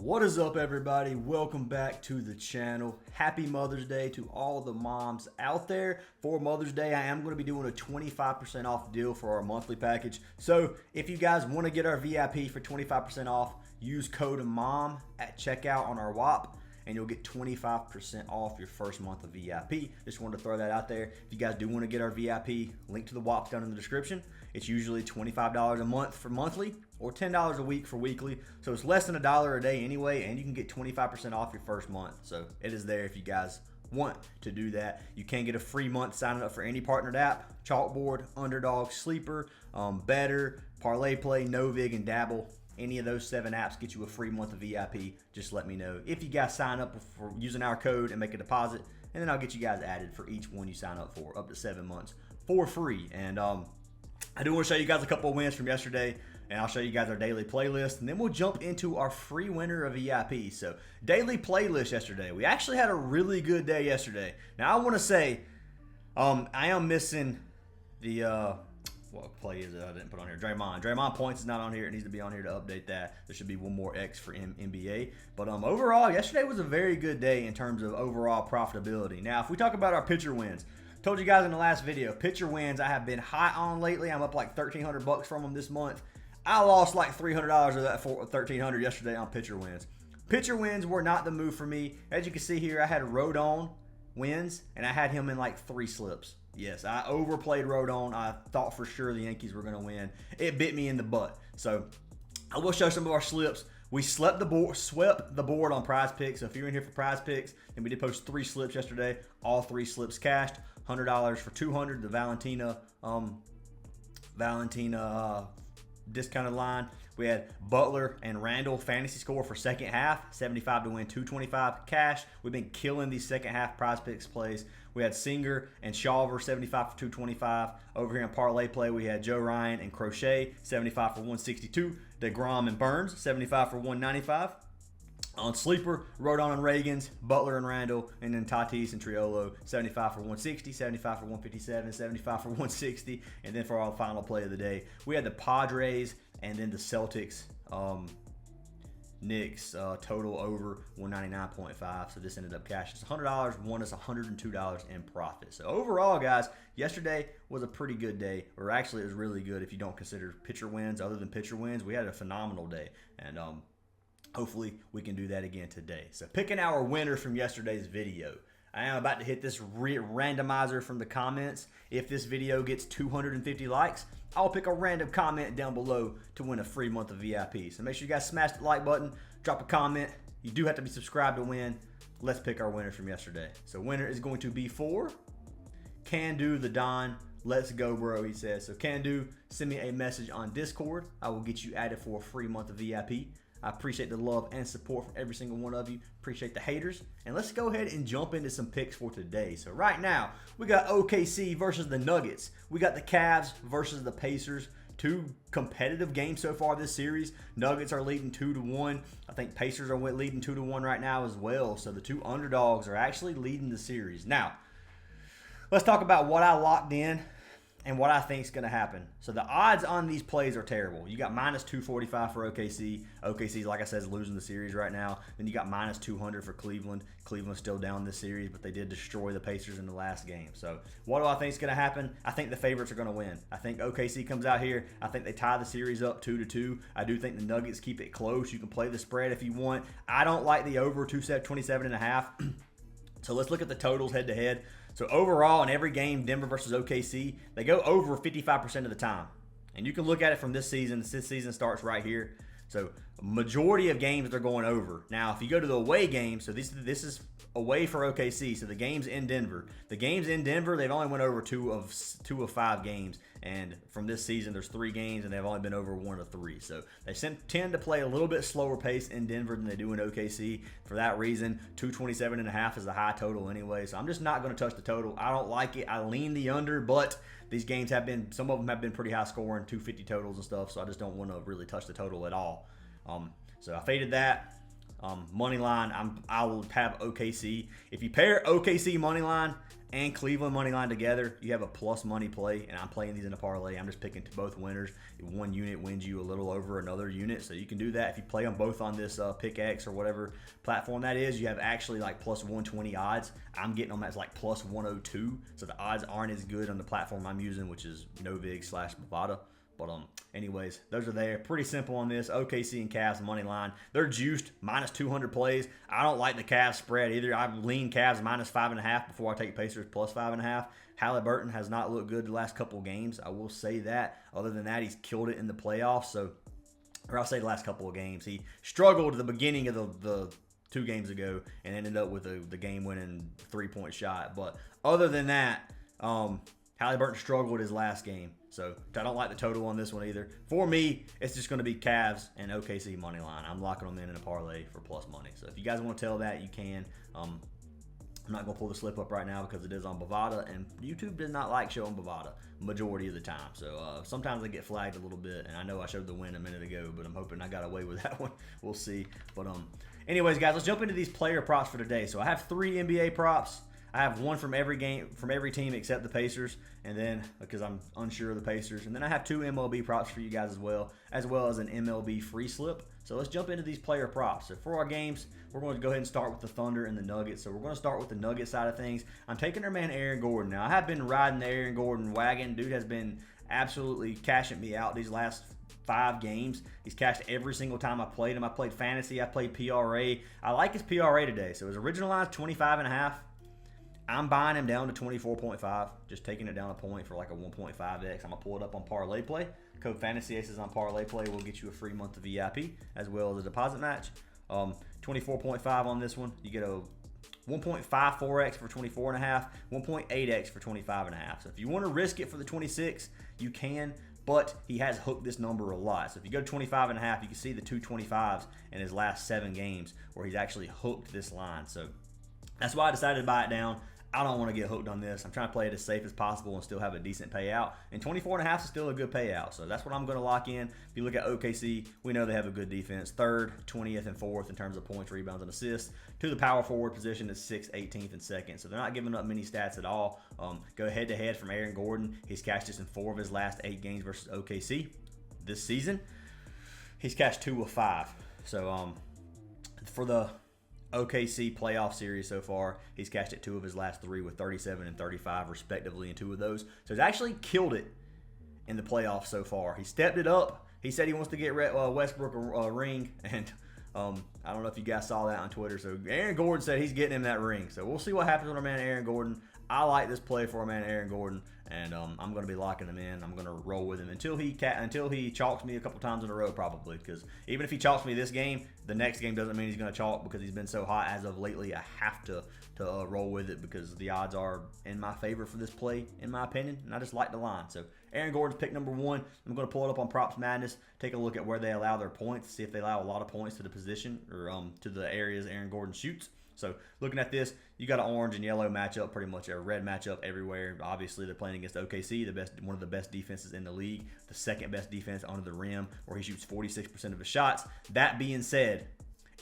What is up, everybody? Welcome back to the channel. Happy Mother's Day to all the moms out there. For Mother's Day, I am going to be doing a 25% off deal for our monthly package. So if you guys want to get our VIP for 25% off, use code MOM at checkout on our WAP and you'll get 25% off your first month of VIP. Just wanted to throw that out there. If you guys do want to get our VIP, link to the WAP down in the description. It's usually $25 a month for monthly or $10 a week for weekly. So it's less than $1 a day anyway, and you can get 25% off your first month. So it is there if you guys want to do that. You can get a free month signing up for any partnered app: CHALKBOARD, UNDERDOG, Sleeper, Better, Parlay, NOVIG, and Dabble. Any of those 7 apps get you a free month of VIP. Just let me know if you guys sign up for using our code and make a deposit, and then I'll get you guys added for each one you sign up for, up to 7 months for free. And I do want to show you guys a couple of wins from yesterday, and I'll show you guys our daily playlist, and then we'll jump into our free winner of VIP. So daily playlist yesterday. We actually had a really good day yesterday. Now I want to say I am missing the what play is it I didn't put on here? Draymond points is not on here. It needs to be on here to update that. There should be one more X for NBA. But overall, yesterday was a very good day in terms of overall profitability. Now, if we talk about our pitcher wins, told you guys in the last video, pitcher wins I have been high on lately. I'm up like $1,300 from them this month. I lost like $300 of that for $1,300 yesterday on pitcher wins. Pitcher wins were not the move for me. As you can see here, I had Rodon wins, and I had him in like 3 slips. Yes, I overplayed Rodon. I thought for sure the Yankees were going to win. It bit me in the butt. So I will show some of our slips. We swept the board on Prizepicks. So if you're in here for Prizepicks, and we did post 3 slips yesterday, all 3 slips cashed. $100 for $200. The Valentina discounted line. We had Butler and Randall fantasy score for second half, 75 to win, 225 cash. We've been killing these second half Prizepicks plays. We had Singer and Shawver, 75 for 225. Over here in Parlay play, we had Joe Ryan and Crochet, 75 for 162. DeGrom and Burns, 75 for 195. On Sleeper, Rodon and Reagans, Butler and Randall, and then Tatis and Triolo, 75 for 160, 75 for 157, 75 for 160. And then for our final play of the day, we had the Padres and then the Celtics, Knicks, total over 199.5. So this ended up cashing. It's $100, won us $102 in profit. So overall, guys, yesterday was a pretty good day. Or actually, it was really good if you don't consider pitcher wins. Other than pitcher wins, we had a phenomenal day. And hopefully we can do that again today. So picking our winner from yesterday's video. I am about to hit this randomizer from the comments. If this video gets 250 likes, I'll pick a random comment down below to win a free month of VIP. So make sure you guys smash the like button, drop a comment. You do have to be subscribed to win. Let's pick our winner from yesterday. So winner is going to be for Can Do the Don. Let's go, bro, he says. So Can Do, send me a message on Discord. I will get you added for a free month of VIP. I appreciate the love and support from every single one of you. Appreciate the haters. And let's go ahead and jump into some picks for today. So right now, we got OKC versus the Nuggets. We got the Cavs versus the Pacers. 2 competitive games so far this series. Nuggets are leading 2-1. I think Pacers are leading 2-1 right now as well. So the 2 underdogs are actually leading the series. Now, let's talk about what I locked in and what I think is going to happen. So the odds on these plays are terrible. You got minus 245 for OKC. OKC, like I said, is losing the series right now. Then you got minus 200 for Cleveland. Cleveland's still down this series, but they did destroy the Pacers in the last game. So what do I think is going to happen? I think the favorites are going to win. I think OKC comes out here. I think they tie the series up 2-2. I do think the Nuggets keep it close. You can play the spread if you want. I don't like the over 27.5. So let's look at the totals head to head. So overall, in every game, Denver versus OKC, they go over 55% of the time. And you can look at it from this season. This season starts right here. So majority of games they're going over. Now, if you go to the away game, so this is away for OKC. So the game's in Denver. The games in Denver, they've only went over 2 of 5 games. And from this season, there's 3 games, and they've only been over 1 of 3. So they tend to play a little bit slower pace in Denver than they do in OKC. For that reason, 227.5 is the high total anyway. So I'm just not going to touch the total. I don't like it. I lean the under, but these games have been, some of them have been pretty high scoring, 250 totals and stuff. So I just don't want to really touch the total at all. So I faded that. Money line, I will have OKC. If you pair OKC money line and Cleveland money line together, you have a plus money play, and I'm playing these in a parlay. I'm just picking both winners. One unit wins you a little over another unit, so you can do that if you play them both on this Pick-X or whatever platform that is. You have actually like plus 120 odds. I'm getting them as like plus 102, so the odds aren't as good on the platform I'm using, which is NOVIG/Bovada. But anyways, those are there. Pretty simple on this. OKC and Cavs money line. They're juiced minus 200 plays. I don't like the Cavs spread either. I lean Cavs minus 5.5 before I take Pacers plus 5.5. Halliburton has not looked good the last couple of games. I will say that. Other than that, he's killed it in the playoffs. So, or I'll say the last couple of games. He struggled at the beginning of the 2 games ago and ended up with the game-winning 3-point shot. But other than that, Halliburton struggled his last game. So I don't like the total on this one either. For me, it's just going to be Cavs and OKC money line. I'm locking them in a parlay for plus money. So if you guys want to tell that, you can. I'm not going to pull the slip up right now because it is on Bovada, and YouTube does not like showing Bovada majority of the time. So sometimes I get flagged a little bit, and I know I showed the win a minute ago, but I'm hoping I got away with that one. We'll see. But anyways, guys, let's jump into these player props for today. So I have 3 NBA props. I have one from every game, from every team except the Pacers, and then because I'm unsure of the Pacers, and then I have 2 MLB props for you guys as well as an MLB free slip. So let's jump into these player props. So for our games, we're going to go ahead and start with the Thunder and the Nuggets. So we're going to start with the Nuggets side of things. I'm taking their man Aaron Gordon. Now I have been riding the Aaron Gordon wagon. Dude has been absolutely cashing me out these last 5 games. He's cashed every single time I played him. I played fantasy. I played PRA. I like his PRA today. So his original line is 25.5. I'm buying him down to 24.5, just taking it down a point for like a 1.5x. I'm going to pull it up on Parlay Play. Code Fantasy Aces on Parlay Play will get you a free month of VIP as well as a deposit match. 24.5 on this one. You get a 1.54x for 24.5, 1.8x for 25.5. So if you want to risk it for the 26, you can, but he has hooked this number a lot. So if you go to 25.5, you can see the 225s in his last 7 games where he's actually hooked this line. So that's why I decided to buy it down. I don't want to get hooked on this. I'm trying to play it as safe as possible and still have a decent payout. And 24.5 is still a good payout. So that's what I'm going to lock in. If you look at OKC, we know they have a good defense. 3rd, 20th, and 4th in terms of points, rebounds, and assists. To the power forward position is 6th, 18th, and 2nd. So they're not giving up many stats at all. Go head-to-head from Aaron Gordon. He's cashed this in 4 of his last 8 games versus OKC this season. He's cashed 2 of 5. So for the OKC playoff series so far, he's cashed it 2 of his last 3 with 37 and 35 respectively in 2 of those. So he's actually killed it in the playoffs so far. He stepped it up. He said he wants to get Westbrook a ring, and I don't know if you guys saw that on Twitter. So Aaron Gordon said he's getting him that ring. So we'll see what happens with our man Aaron Gordon. I like this play for our man Aaron Gordon, and I'm going to be locking him in. I'm going to roll with him until he chalks me a couple times in a row, probably. Because even if he chalks me this game, the next game doesn't mean he's going to chalk because he's been so hot as of lately. I have to roll with it because the odds are in my favor for this play, in my opinion, and I just like the line. So Aaron Gordon's pick number 1. I'm going to pull it up on Props Madness, take a look at where they allow their points, see if they allow a lot of points to the position or to the areas Aaron Gordon shoots. So looking at this, you got an orange and yellow matchup, pretty much a red matchup everywhere. Obviously, they're playing against OKC, one of the best defenses in the league, the 2nd best defense under the rim, where he shoots 46% of his shots. That being said,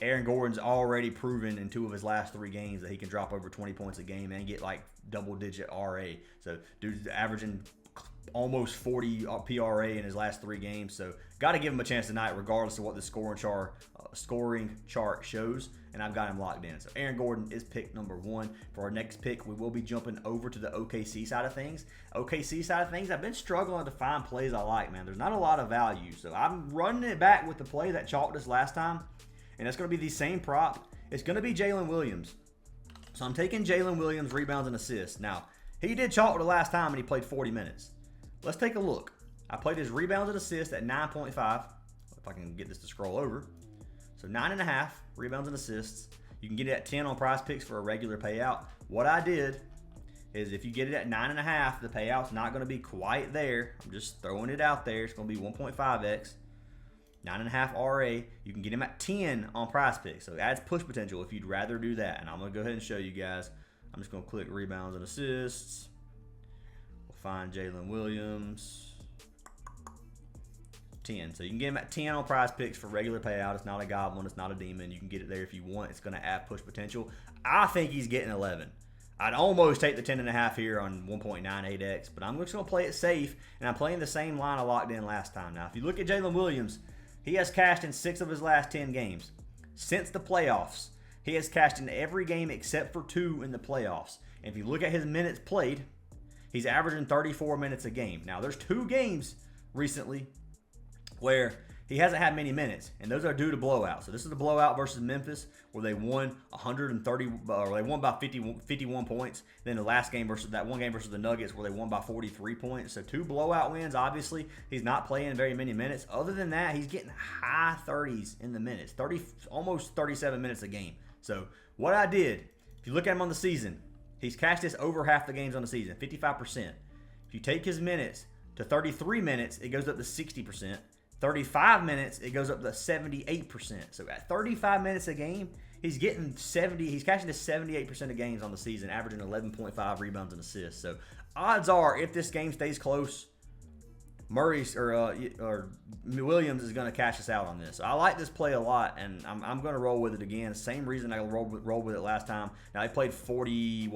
Aaron Gordon's already proven in 2 of his last 3 games that he can drop over 20 points a game and get like double-digit RA. So dude's averaging almost 40 PRA in his last 3 games. So got to give him a chance tonight, regardless of what the scoring chart shows. And I've got him locked in. So Aaron Gordon is pick number 1. For our next pick, we will be jumping over to the OKC side of things. OKC side of things, I've been struggling to find plays I like, man. There's not a lot of value. So I'm running it back with the play that chalked us last time. And it's going to be the same prop. It's going to be Jaylen Williams. So I'm taking Jaylen Williams rebounds and assists. Now, he did chalk the last time and he played 40 minutes. Let's take a look. I played his rebounds and assists at 9.5. If I can get this to scroll over. So 9.5 rebounds and assists. You can get it at 10 on Prizepicks for a regular payout. What I did is if you get it at 9.5, the payout's not going to be quite there. I'm just throwing it out there. It's going to be 1.5x. 9.5 RA. You can get him at 10 on Prizepicks. So it adds push potential if you'd rather do that. And I'm going to go ahead and show you guys. I'm just going to click rebounds and assists. We'll find Jaylen Williams. 10. So you can get him at 10 on Prizepicks for regular payout. It's not a goblin. It's not a demon. You can get it there if you want. It's going to add push potential. I think he's getting 11. I'd almost take the 10.5 here on 1.98x, but I'm just going to play it safe, and I'm playing the same line I locked in last time. Now, if you look at Jaylen Williams, he has cashed in 6 of his last 10 games. Since the playoffs, he has cashed in every game except for 2 in the playoffs. And if you look at his minutes played, he's averaging 34 minutes a game. Now, there's 2 games recently where he hasn't had many minutes, and those are due to blowouts. So this is a blowout versus Memphis, where they won 130, or they won by 51 points. Then the last game versus that one game versus the Nuggets, where they won by 43 points. So 2 blowout wins. Obviously, he's not playing very many minutes. Other than that, he's getting high 30s in the minutes, almost 37 minutes a game. So what I did, if you look at him on the season, he's cashed this over half the games on the season, 55%. If you take his minutes to 33 minutes, it goes up to 60%. 35 minutes, it goes up to 78%. So at 35 minutes a game, he's getting 70. He's cashing to 78% of games on the season, averaging 11.5 rebounds and assists. So odds are, if this game stays close, Murray's or Williams is going to cash us out on this. So I like this play a lot, and I'm going to roll with it again. Same reason I rolled with it last time. Now he played 43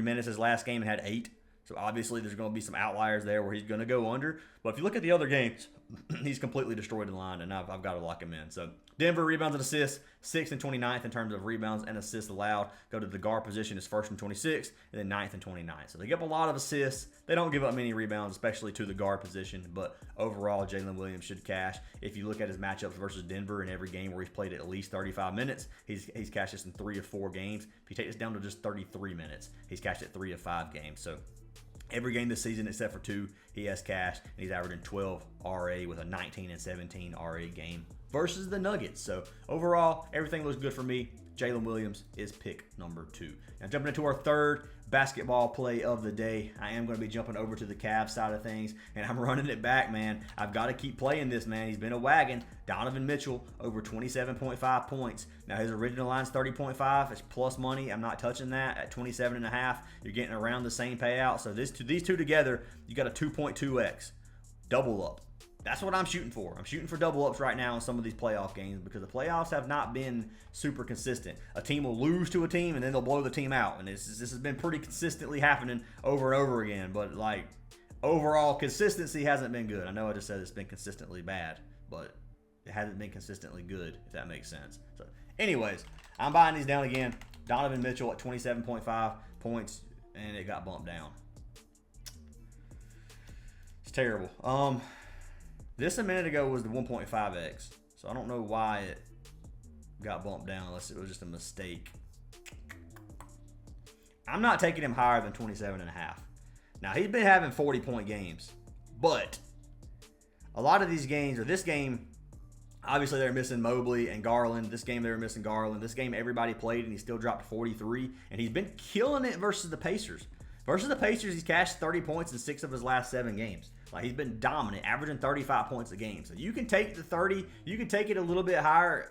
minutes his last game and had 8. So obviously there's going to be some outliers there where he's going to go under. But if you look at the other games, he's completely destroyed the line, and I've got to lock him in. So Denver rebounds and assists, 6th and 29th in terms of rebounds and assists allowed. Go to the guard position is 1st and 26th, and then 9th and 29th. So they give up a lot of assists. They don't give up many rebounds, especially to the guard position. But overall, Jaylen Williams should cash. If you look at his matchups versus Denver in every game where he's played at least 35 minutes, he's cashed this in 3 of 4 games. If you take this down to just 33 minutes, he's cashed it 3 of 5 games. So every game this season except for 2, he has cashed, and he's averaging 12 RA with a 19 and 17 RA game versus the Nuggets. So overall, everything looks good for me. Jaylen Williams is pick number 2. Now jumping into our third basketball play of the day, I am going to be jumping over to the Cavs side of things, and I'm running it back, man. I've got to keep playing this, man. He's been a wagon. Donovan Mitchell over 27.5 points. Now his original line's 30.5. It's plus money. I'm not touching that. At 27.5, you're getting around the same payout. So these two together, you got a 2.2x double up. That's what I'm shooting for. I'm shooting for double ups right now in some of these playoff games because the playoffs have not been super consistent. A team will lose to a team and then they'll blow the team out. And this has been pretty consistently happening over and over again. But like overall consistency hasn't been good. I know I just said it's been consistently bad, but it hasn't been consistently good, if that makes sense. So anyways, I'm buying these down again. Donovan Mitchell at 27.5 points, and it got bumped down. It's terrible. This a minute ago was the 1.5x, so I don't know why it got bumped down unless it was just a mistake. I'm not taking him higher than 27.5. Now, he's been having 40-point games, but a lot of these games, or this game, obviously they're missing Mobley and Garland. This game they were missing Garland. This game everybody played, and he still dropped 43, and he's been killing it versus the Pacers. Versus the Pacers, he's cashed 30 points in 6 of his last 7 games. Like, he's been dominant, averaging 35 points a game. So you can take the 30. You can take it a little bit higher.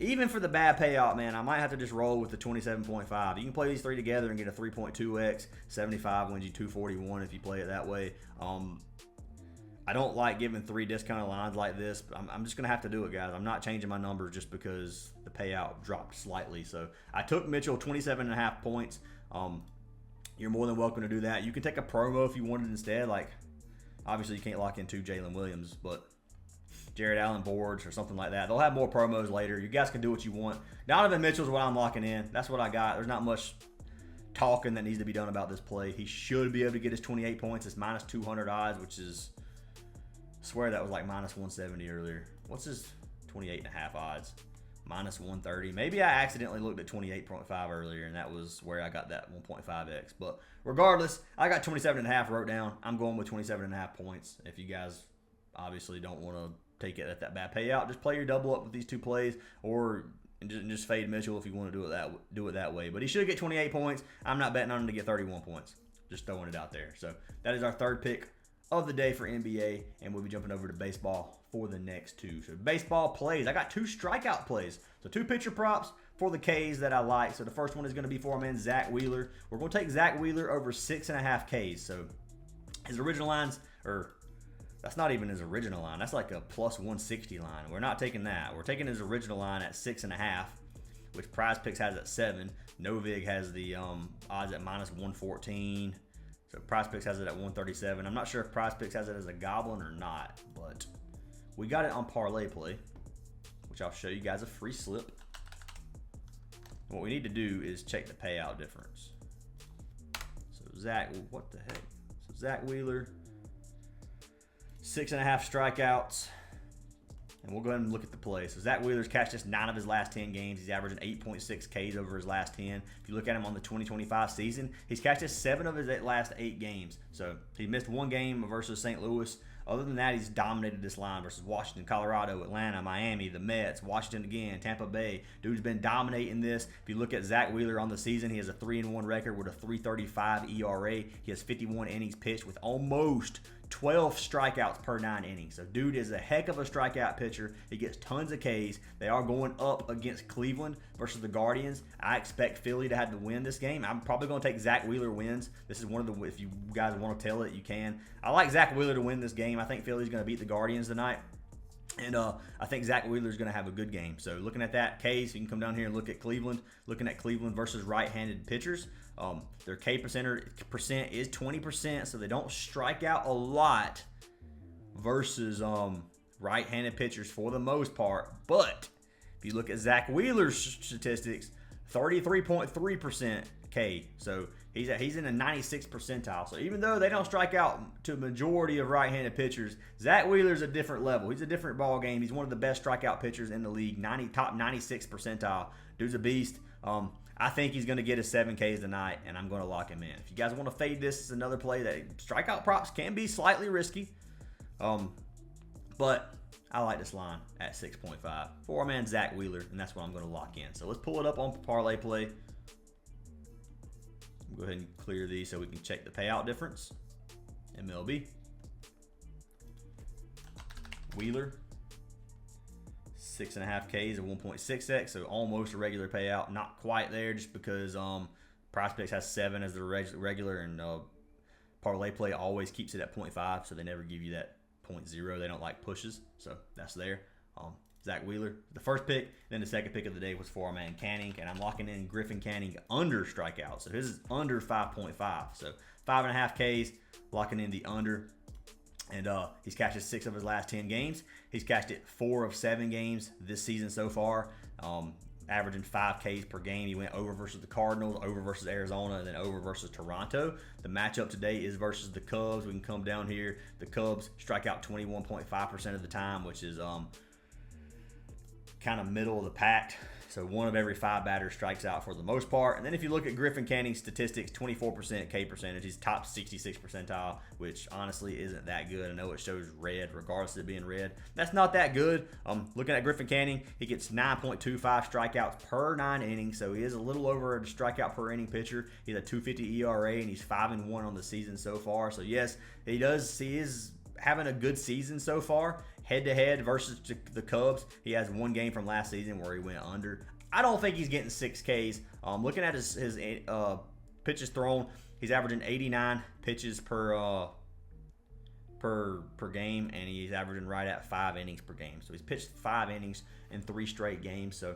Even for the bad payout, man, I might have to just roll with the 27.5. You can play these 3 together and get a 3.2x. 75 wins you 241 if you play it that way. I don't like giving 3 discounted lines like this, but I'm just going to have to do it, guys. I'm not changing my numbers just because the payout dropped slightly. So I took Mitchell 27.5 points. You're more than welcome to do that. You can take a promo if you wanted instead. Like, obviously, you can't lock in 2 Jaylen Williams, but Jared Allen boards or something like that. They'll have more promos later. You guys can do what you want. Donovan Mitchell is what I'm locking in. That's what I got. There's not much talking that needs to be done about this play. He should be able to get his 28 points. It's minus 200 odds, which is, I swear that was like minus 170 earlier. What's his 28.5 odds? Minus 130. Maybe I accidentally looked at 28.5 earlier, and that was where I got that 1.5x. But regardless, I got 27.5 wrote down. I'm going with 27.5 points. If you guys obviously don't want to take it at that bad payout, just play your double up with these 2 plays, or just fade Mitchell if you want to do it that way. But he should get 28 points. I'm not betting on him to get 31 points. Just throwing it out there. So that is our third pick of the day for NBA, and we'll be jumping over to baseball for the next 2. So baseball plays. I got 2 strikeout plays. So 2 pitcher props for the Ks that I like. So the first one is going to be for our man Zack Wheeler. We're going to take Zack Wheeler over 6.5 Ks. So his original lines, or That's not even his original line. That's like a plus 160 line. We're not taking that. We're taking his original line at 6.5, which Prizepicks has at 7. NOVIG has the odds at minus 114. So Prizepicks has it at 137. I'm not sure if Prizepicks has it as a goblin or not, but we got it on Parlay Play, which I'll show you guys a free slip. What we need to do is check the payout difference. So Zack, what the heck? So Zack Wheeler, 6.5 strikeouts. And we'll go ahead and look at the play. So Zack Wheeler's cashed just 9 of his last 10 games. He's averaging 8.6 Ks over his last 10. If you look at him on the 2025 season, he's cashed just 7 of his last 8 games. So he missed 1 game versus St. Louis. Other than that, he's dominated this line versus Washington, Colorado, Atlanta, Miami, the Mets, Washington again, Tampa Bay. Dude's been dominating this. If you look at Zack Wheeler on the season, he has a 3-1 record with a 3.35 ERA. He has 51 innings pitched with almost 12 strikeouts per 9 innings. So dude is a heck of a strikeout pitcher. He gets tons of Ks. They are going up against Cleveland versus the Guardians. I expect Philly to have to win this game. I'm probably going to take Zack Wheeler wins. This is one of the, if you guys want to tell it, you can. I like Zack Wheeler to win this game. I think Philly's going to beat the Guardians tonight. And I think Zack Wheeler is going to have a good game. So looking at that Ks, you can come down here and look at Cleveland. Looking at Cleveland versus right-handed pitchers. Their K percent is 20%, so they don't strike out a lot versus right-handed pitchers for the most part. But if you look at Zack Wheeler's statistics, 33.3% K. So he's in a 96th percentile. So even though they don't strike out to a majority of right-handed pitchers, Zack Wheeler's a different level. He's a different ball game. He's one of the best strikeout pitchers in the league. Top 96th percentile. Dude's a beast. I think he's going to get his 7 Ks tonight, and I'm going to lock him in. If you guys want to fade this, it's another play that strikeout props can be slightly risky. But I like this line at 6.5 for our man Zack Wheeler, and that's what I'm going to lock in. So let's pull it up on Parlay Play. Go ahead and clear these so we can check the payout difference. MLB. Wheeler. 6.5 Ks at 1.6x, so almost a regular payout. Not quite there just because Prizepicks has 7 as the regular, and Parlay Play always keeps it at 0.5, so they never give you that 0.0. They don't like pushes, so that's there. Zack Wheeler, the first pick. Then the second pick of the day was for our man Canning, and I'm locking in Griffin Canning under strikeouts. So his is under 5.5, so 5.5 Ks, locking in the under. And he's cashed it 6 of his last 10 games. He's cashed it 4 of 7 games this season so far, averaging 5 Ks per game. He went over versus the Cardinals, over versus Arizona, and then over versus Toronto. The matchup today is versus the Cubs. We can come down here. The Cubs strike out 21.5% of the time, which is kind of middle of the pack. So 1 of every 5 batters strikes out for the most part. And then if you look at Griffin Canning's statistics, 24% K percentage. He's top 66 percentile, which honestly isn't that good. I know it shows red, regardless of it being red. That's not that good. Looking at Griffin Canning, he gets 9.25 strikeouts per 9 innings, so he is a little over a strikeout per inning pitcher. He's a 2.50 ERA, and he's 5-1 on the season so far. So yes, he is having a good season so far. Head-to-head versus the Cubs, he has 1 game from last season where he went under. I don't think he's getting 6 Ks. Looking at his pitches thrown, he's averaging 89 pitches per game, and he's averaging right at 5 innings per game. So he's pitched 5 innings in 3 straight games. So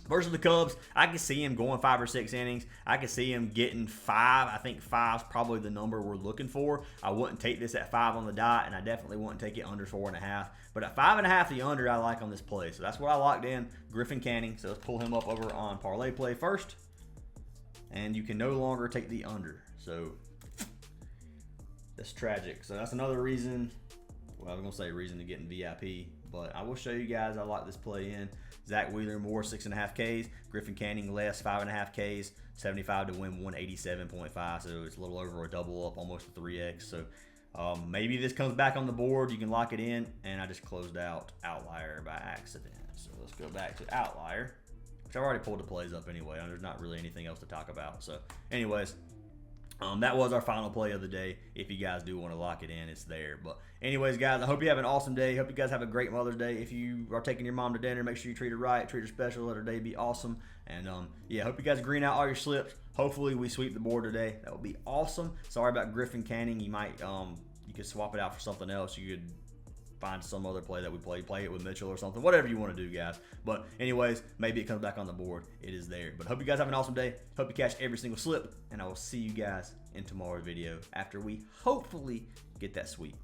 versus the Cubs, I can see him going 5 or 6 innings. I can see him getting 5. I think 5 is probably the number we're looking for. I wouldn't take this at 5 on the dot, and I definitely wouldn't take it under 4.5. But at 5.5, the under I like on this play. So that's what I locked in, Griffin Canning. So let's pull him up over on Parlay Play first. And you can no longer take the under. So that's tragic. So that's another reason. Well, I was going to say reason to get in VIP. But I will show you guys I like this play in. Zack Wheeler more 6.5 Ks. Griffin Canning less 5.5 Ks. 75 to win 187.5. So it's a little over a double up, almost a 3x. So maybe this comes back on the board. You can lock it in. And I just closed out OUTLIER by accident. So let's go back to OUTLIER, which I've already pulled the plays up anyway. There's not really anything else to talk about. So anyways, that was our final play of the day. If you guys do want to lock it in, it's there. But anyways, guys, I hope you have an awesome day. Hope you guys have a great Mother's Day. If you are taking your mom to dinner, make sure you treat her right, treat her special, let her day be awesome. And yeah, hope you guys green out all your slips. Hopefully we sweep the board today. That would be awesome. Sorry about Griffin Canning. You might you could swap it out for something else. You could find some other play that we play it with Mitchell or something, whatever you want to do, guys. But anyways, maybe it comes back on the board. It is there. But hope you guys have an awesome day. Hope you catch every single slip, and I will see you guys in tomorrow's video after we hopefully get that sweep.